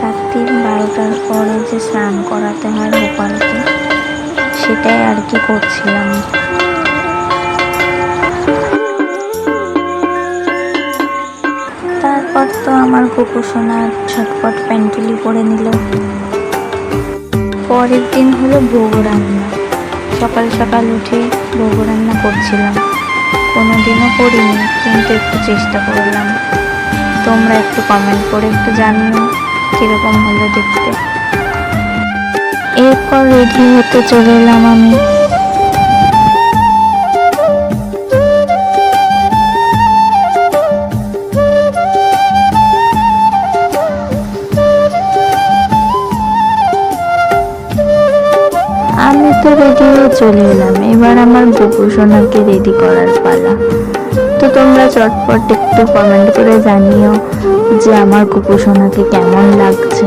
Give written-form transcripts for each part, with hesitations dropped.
রাত্রি 12টার পরে যে স্নান করাতে হয় গোপালকে, সেটাই আর কি করছিলাম। তারপর তো আমার গোপোষণা ঝটপট প্যান্টুলি করে নিল। পরের দিন হলো ভোগ রান্না। সকাল সকাল উঠে ভোগ রান্না করছিলাম। কোনোদিনও করিনি, কিন্তু একটু চেষ্টা করলাম। তোমরা একটু কমেন্ট করে একটু জানিও কিরকম হলো দেখতে। এরপর রেডি হতে চলে এলাম আমি। আমি তো রেডি হয়ে চলে এলাম, এবার আমার গোপোষণাকে রেডি করার পালা। তো তোমরা চটপট একটু কমেন্ট করে জানিও যে আমার গোপোষণাকে কেমন লাগছে।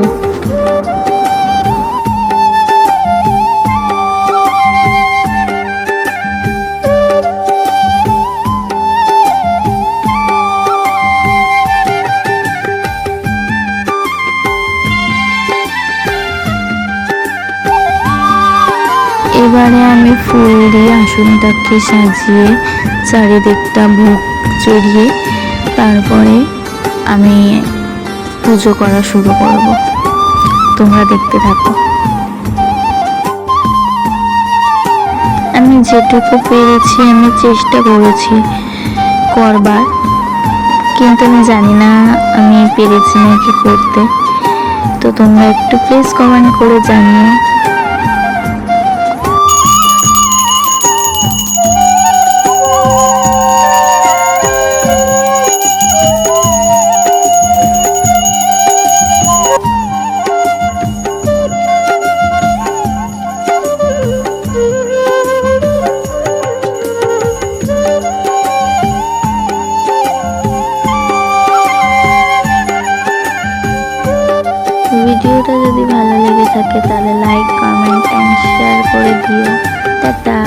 এবারে আমি ফুল দিয়ে আসনটাকে সাজিয়ে চারিদিকটা ভোগ চড়িয়ে তারপরে আমি পুজো করা শুরু করব। তোমরা দেখতে থাকো। আমি যেটুকু পেরেছি আমি চেষ্টা করেছি করবার, কিন্তু আমি জানি না আমি পেরেছি নাকি করতে। তো তোমরা একটু প্লিজ কমেন্ট করে জানিও। ভিডিওটা যদি ভালো লেগে থাকে তাহলে লাইক, কমেন্ট অ্যান্ড শেয়ার করে দিও। টাটা।